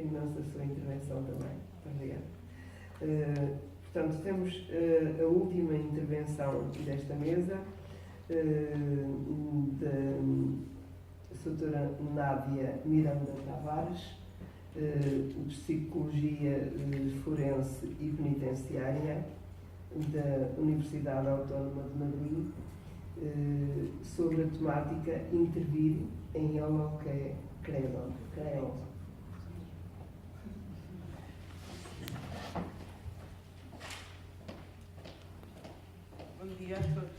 imenso a sua intervenção também. Obrigada. Portanto, temos a última intervenção desta mesa, da doutora Nádia Miranda Tavares, de Psicologia Forense e Penitenciária da Universidade Autónoma de Madrid, sobre a temática Intervir em Holocreon. Bom dia a todos.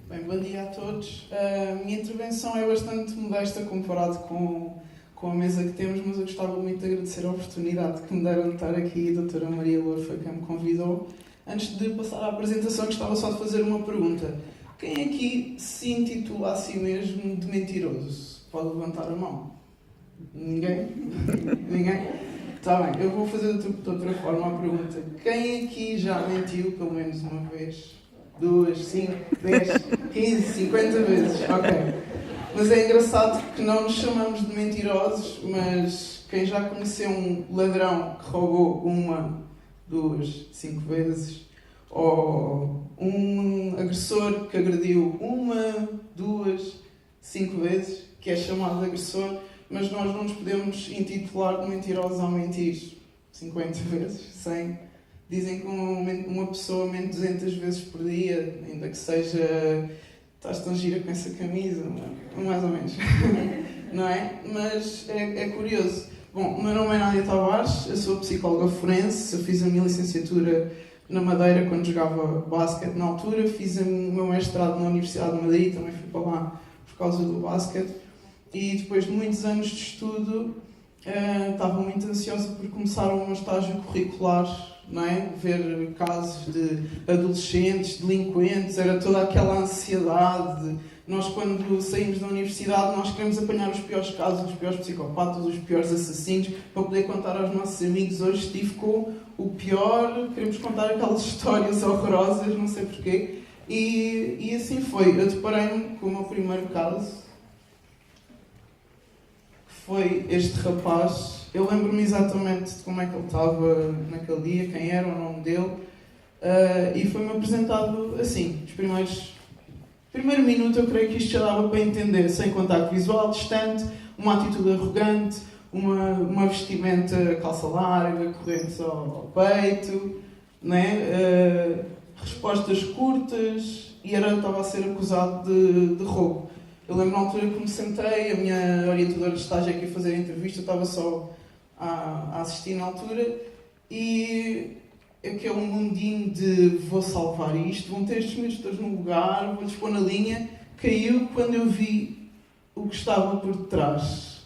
Bem, bom dia a todos. A minha intervenção é bastante modesta comparado com a mesa que temos, mas eu gostava muito de agradecer a oportunidade que me deram de estar aqui. A doutora Maria Loura foi quem me convidou. Antes de passar à apresentação, gostava só de fazer uma pergunta. Quem aqui se intitula a si mesmo de mentiroso? Pode levantar a mão. Ninguém? Ninguém? Está bem, eu vou fazer de outra forma a pergunta. Quem aqui já mentiu pelo menos uma vez? 2, 5, 10, 15, 50 vezes? Ok. Mas é engraçado que não nos chamamos de mentirosos, mas quem já conheceu um ladrão que roubou 1, 2, 5 vezes, ou um agressor que agrediu 1, 2, 5 vezes, que é chamado de agressor, mas nós não nos podemos intitular de mentirosos ao mentir 50 vezes, 100. Dizem que uma pessoa mente 200 vezes por dia, ainda que seja... Estás tão gira com essa camisa, mais ou menos. Não é? Mas é curioso. Bom, o meu nome é Nádia Tavares, eu sou psicóloga forense, eu fiz a minha licenciatura na Madeira quando jogava basquete na altura, fiz o meu mestrado na Universidade de Madrid, também fui para lá por causa do basquete. E depois de muitos anos de estudo, estava muito ansiosa por começar o meu estágio curricular, não é? Ver casos de adolescentes, delinquentes, era toda aquela ansiedade. Nós, quando saímos da universidade, nós queremos apanhar os piores casos, os piores psicopatas, os piores assassinos, para poder contar aos nossos amigos. Hoje estive com o pior, queremos contar aquelas histórias horrorosas, não sei porquê. E assim foi. Eu deparei-me com o meu primeiro caso, foi este rapaz. Eu lembro-me exatamente de como é que ele estava naquele dia, quem era, o nome dele, e foi-me apresentado assim, primeiro minuto eu creio que isto já dava para entender, sem contacto visual, distante, uma atitude arrogante, uma vestimenta calça larga, correntes ao peito, né? Respostas curtas, e estava a ser acusado de roubo. Eu lembro na altura que me sentei, a minha orientadora de estágio aqui a fazer a entrevista, eu estava só a assistir na altura, e aquele mundinho de vou salvar isto, vão ter estes meus todos no lugar, vou-lhes pôr na linha, caiu quando eu vi o que estava por detrás.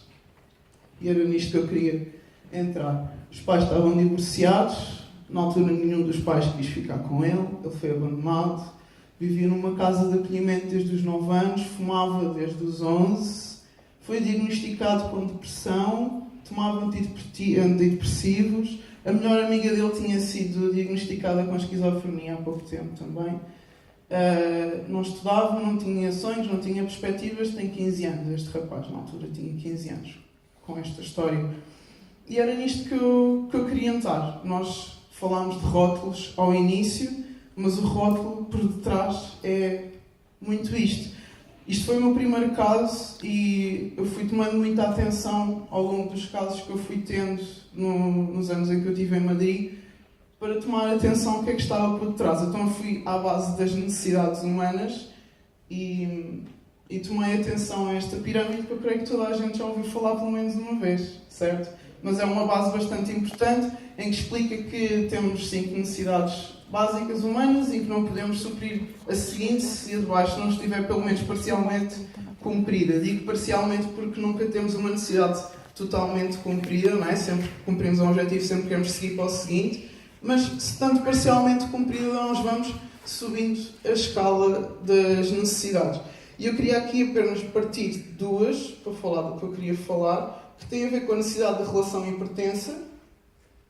E era nisto que eu queria entrar. Os pais estavam divorciados, na altura nenhum dos pais quis ficar com ele foi abandonado, vivia numa casa de acolhimento desde os 9 anos, fumava desde os 11, foi diagnosticado com depressão, tomava antidepressivos, a melhor amiga dele tinha sido diagnosticada com esquizofrenia há pouco tempo também. Não estudava, não tinha sonhos, não tinha perspectivas, tem 15 anos, este rapaz na altura tinha 15 anos, com esta história. E era nisto que eu queria entrar. Nós falámos de rótulos ao início, mas o rótulo por detrás é muito isto. Isto foi o meu primeiro caso e eu fui tomando muita atenção ao longo dos casos que eu fui tendo nos anos em que eu estive em Madrid para tomar atenção ao que é que estava por detrás. Então eu fui à base das necessidades humanas e tomei atenção a esta pirâmide que eu creio que toda a gente já ouviu falar pelo menos uma vez, certo? Mas é uma base bastante importante em que explica que temos 5 necessidades básicas humanas e que não podemos suprir a seguinte se a de baixo não estiver pelo menos parcialmente cumprida. Digo parcialmente porque nunca temos uma necessidade totalmente cumprida, não é? Sempre que cumprimos um objetivo, sempre queremos seguir para o seguinte, mas se tanto parcialmente cumprida, nós vamos subindo a escala das necessidades. E eu queria aqui apenas partir de 2 para falar do que eu queria falar, que tem a ver com a necessidade de relação e pertença,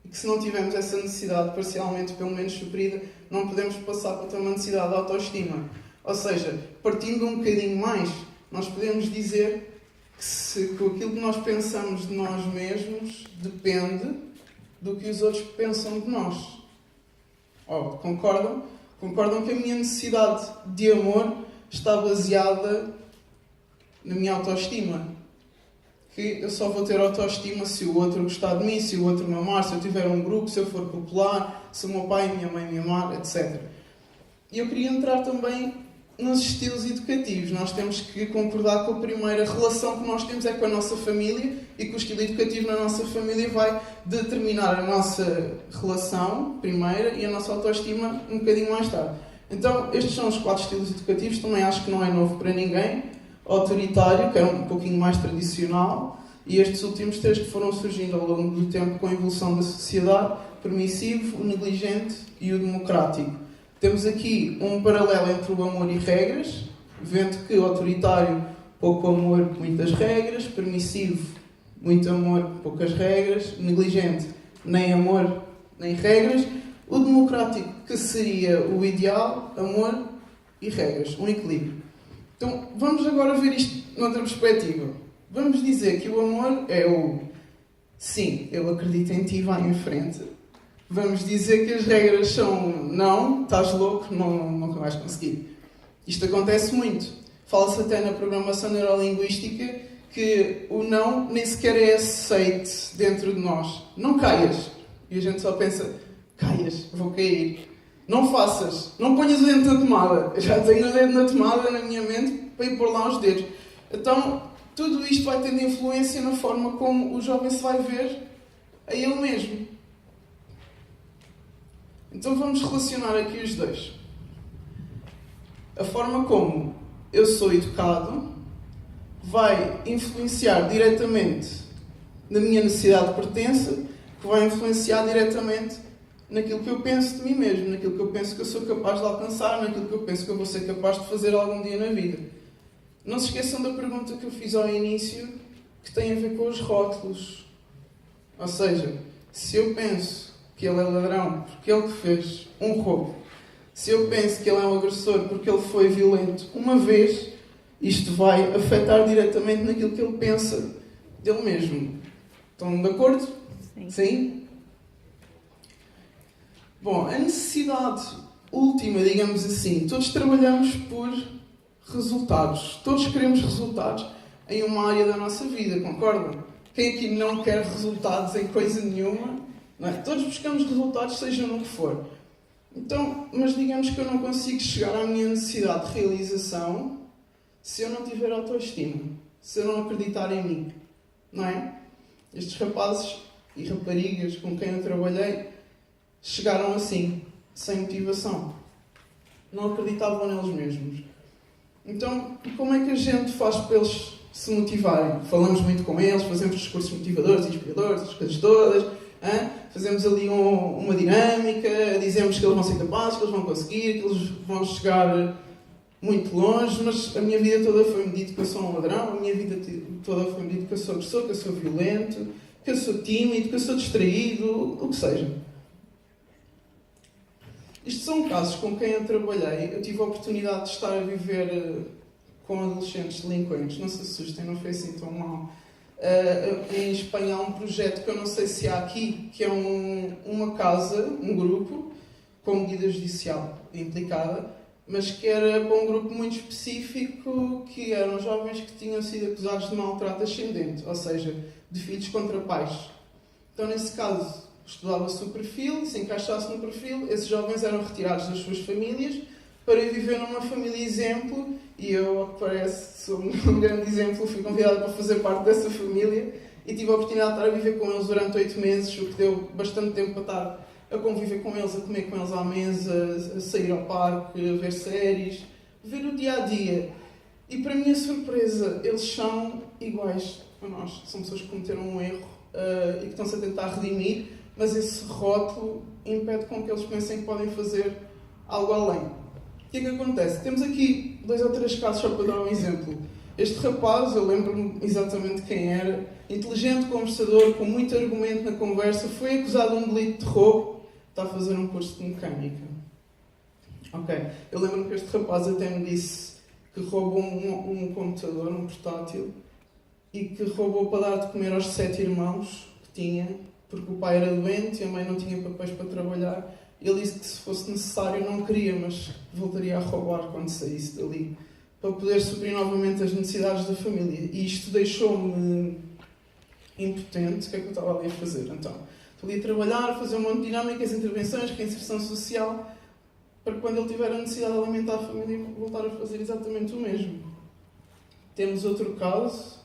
e que se não tivermos essa necessidade parcialmente, pelo menos suprida, não podemos passar para ter uma necessidade de autoestima. Ou seja, partindo um bocadinho mais nós podemos dizer que aquilo que nós pensamos de nós mesmos depende do que os outros pensam de nós. Oh, concordam? Concordam que a minha necessidade de amor está baseada na minha autoestima? Que eu só vou ter autoestima se o outro gostar de mim, se o outro me amar, se eu tiver um grupo, se eu for popular, se o meu pai e a minha mãe me amar, etc. E eu queria entrar também nos estilos educativos. Nós temos que concordar que a primeira relação que nós temos é com a nossa família e que o estilo educativo na nossa família vai determinar a nossa relação primeira e a nossa autoestima um bocadinho mais tarde. Então, estes são os 4 estilos educativos, também acho que não é novo para ninguém. Autoritário, que é um pouquinho mais tradicional, e estes últimos 3 que foram surgindo ao longo do tempo com a evolução da sociedade: permissivo, o negligente e o democrático. Temos aqui um paralelo entre o amor e regras, vendo que autoritário, pouco amor, muitas regras; permissivo, muito amor, poucas regras; negligente, nem amor, nem regras; o democrático, que seria o ideal, amor e regras, um equilíbrio. Então, vamos agora ver isto noutra perspectiva. Vamos dizer que o amor é o sim, eu acredito em ti, vai em frente. Vamos dizer que as regras são não, estás louco, nunca vais conseguir. Isto acontece muito. Fala-se até na programação neurolinguística que o não nem sequer é aceite dentro de nós. Não caias. E a gente só pensa, caias, vou cair. Não faças, não ponhas o dedo na tomada. Eu já tenho o dedo na tomada na minha mente para ir pôr lá os dedos. Então, tudo isto vai tendo influência na forma como o jovem se vai ver a ele mesmo. Então vamos relacionar aqui os dois. A forma como eu sou educado vai influenciar diretamente na minha necessidade de pertença, que vai influenciar diretamente naquilo que eu penso de mim mesmo, naquilo que eu penso que eu sou capaz de alcançar, naquilo que eu penso que eu vou ser capaz de fazer algum dia na vida. Não se esqueçam da pergunta que eu fiz ao início, que tem a ver com os rótulos. Ou seja, se eu penso que ele é ladrão porque ele fez um roubo, se eu penso que ele é um agressor porque ele foi violento uma vez, isto vai afetar diretamente naquilo que ele pensa dele mesmo. Estão de acordo? Sim. Sim? Bom, a necessidade última, digamos assim, todos trabalhamos por resultados. Todos queremos resultados em uma área da nossa vida, concordam? Quem aqui não quer resultados em coisa nenhuma? Não é? Todos buscamos resultados, seja no que for. Então, mas digamos que eu não consigo chegar à minha necessidade de realização se eu não tiver autoestima, se eu não acreditar em mim, não é? Estes rapazes e raparigas com quem eu trabalhei chegaram assim, sem motivação. Não acreditavam neles mesmos. Então, como é que a gente faz para eles se motivarem? Falamos muito com eles, fazemos discursos motivadores, inspiradores, as coisas todas, hein? Fazemos ali uma dinâmica, dizemos que eles vão ser capazes, que eles vão conseguir, que eles vão chegar muito longe, mas a minha vida toda foi-me dito que eu sou um ladrão, a minha vida toda foi-me dito que eu sou agressor, que eu sou violento, que eu sou tímido, que eu sou distraído, o que seja. Isto são casos com quem eu trabalhei. Eu tive a oportunidade de estar a viver com adolescentes delinquentes. Não se assustem, não foi assim tão mal. Em Espanha há um projeto que eu não sei se há aqui, que é uma casa, um grupo, com medida judicial implicada, mas que era para um grupo muito específico, que eram jovens que tinham sido acusados de maltrato ascendente, ou seja, de filhos contra pais. Então, nesse caso, estudava-se o perfil, se encaixasse no perfil, esses jovens eram retirados das suas famílias para viver numa família exemplo, e eu, ao que parece, sou um grande exemplo, fui convidada para fazer parte dessa família e tive a oportunidade de estar a viver com eles durante 8 meses, o que deu bastante tempo para estar a conviver com eles, a comer com eles à mesa, a sair ao parque, a ver séries, ver o dia-a-dia. E para minha surpresa, eles são iguais a nós. São pessoas que cometeram um erro e que estão-se a tentar redimir, mas esse rótulo impede com que eles pensem que podem fazer algo além. O que é que acontece? Temos aqui 2 ou 3 casos só para dar um exemplo. Este rapaz, eu lembro-me exatamente quem era, inteligente, conversador, com muito argumento na conversa, foi acusado de um delito de roubo, está a fazer um curso de mecânica. Ok. Eu lembro-me que este rapaz até me disse que roubou um computador, um portátil, e que roubou para dar de comer aos 7 irmãos que tinha, porque o pai era doente e a mãe não tinha papéis para trabalhar. Ele disse que se fosse necessário não queria, mas voltaria a roubar quando saísse dali, para poder suprir novamente as necessidades da família. E isto deixou-me impotente. O que é que eu estava ali a fazer? Então, estou ali a trabalhar, a fazer um monte de dinâmicas, intervenções, reinserção social, para quando ele tiver a necessidade de alimentar a família, voltar a fazer exatamente o mesmo. Temos outro caso,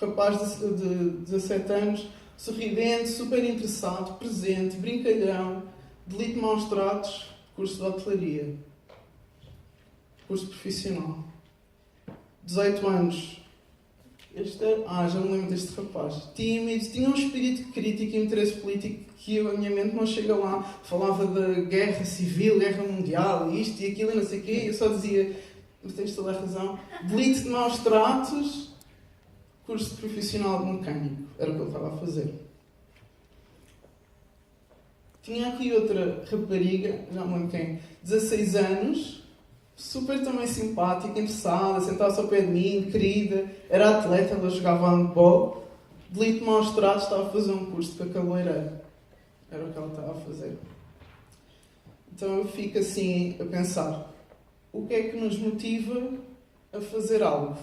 rapaz de 17 anos, sorridente, super interessado, presente, brincalhão, delito de maus tratos, curso de hotelaria, curso profissional. 18 anos. Já me lembro deste rapaz. Tímido, tinha um espírito crítico e interesse político que a minha mente não chega lá. Falava da guerra civil, guerra mundial, isto e aquilo e não sei o quê. Eu só dizia, mas tens toda a razão, delito de maus tratos, curso profissional de mecânico. Era o que ele estava a fazer. Tinha aqui outra rapariga, já me lembro quem, 16 anos, super também simpática, interessada, sentava-se ao pé de mim, querida, era atleta, ela jogava handball, delito de maus tratos, estava a fazer um curso de cabeleireiro. Era o que ela estava a fazer. Então eu fico assim a pensar, o que é que nos motiva a fazer algo?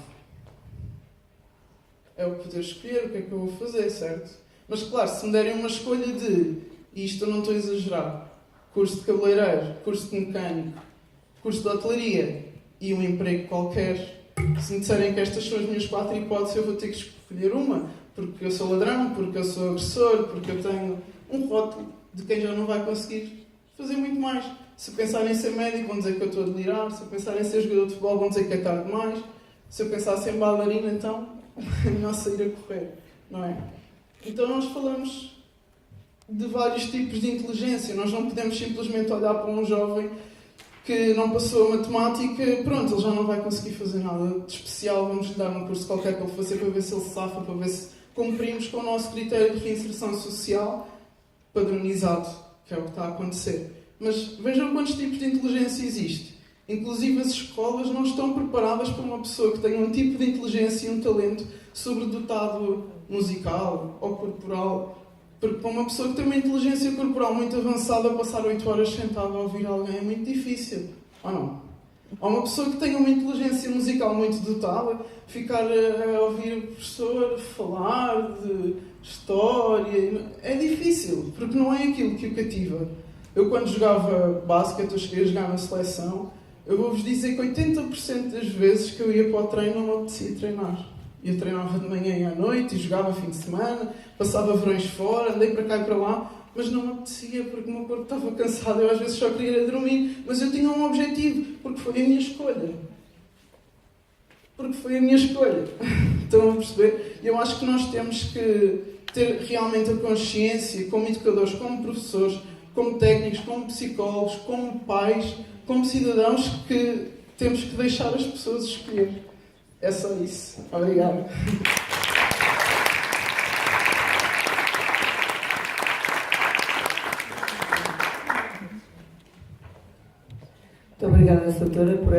É o poder escolher o que é que eu vou fazer, certo? Mas claro, se me derem uma escolha de, e isto eu não estou a exagerar, curso de cabeleireiro, curso de mecânico, curso de hotelaria e um emprego qualquer, se me disserem que estas são as minhas 4 hipóteses, eu vou ter que escolher uma, porque eu sou ladrão, porque eu sou agressor, porque eu tenho um rótulo de quem já não vai conseguir fazer muito mais. Se pensarem em ser médico, vão dizer que eu estou a delirar. Se pensarem em ser jogador de futebol, vão dizer que é tarde demais. Se eu pensasse em bailarina, então é melhor sair a correr, não é? Então nós falamos de vários tipos de inteligência. Nós não podemos simplesmente olhar para um jovem que não passou a matemática, pronto, ele já não vai conseguir fazer nada de especial, vamos lhe dar um curso qualquer para ele fazer, para ver se ele se safa, para ver se cumprimos com o nosso critério de reinserção social padronizado, que é o que está a acontecer. Mas vejam quantos tipos de inteligência existe. Inclusive as escolas não estão preparadas para uma pessoa que tenha um tipo de inteligência e um talento sobredotado musical ou corporal. Porque para uma pessoa que tem uma inteligência corporal muito avançada, passar 8 horas sentada a ouvir alguém é muito difícil. Ou não? Ou uma pessoa que tem uma inteligência musical muito dotada, ficar a ouvir o professor falar de história, é difícil, porque não é aquilo que o cativa. Eu quando jogava basquete, eu cheguei a jogar na seleção, eu vou-vos dizer que 80% das vezes que eu ia para o treino não me apetecia treinar. Eu treinava de manhã e à noite, e jogava fim de semana, passava verões fora, andei para cá e para lá, mas não me apetecia porque o meu corpo estava cansado, eu às vezes só queria dormir, mas eu tinha um objetivo, porque foi a minha escolha. Porque foi a minha escolha. Estão a perceber? Eu acho que nós temos que ter realmente a consciência, como educadores, como professores, como técnicos, como psicólogos, como pais, como cidadãos, que temos que deixar as pessoas escolher. É só isso. Obrigado. Muito obrigada, doutora, por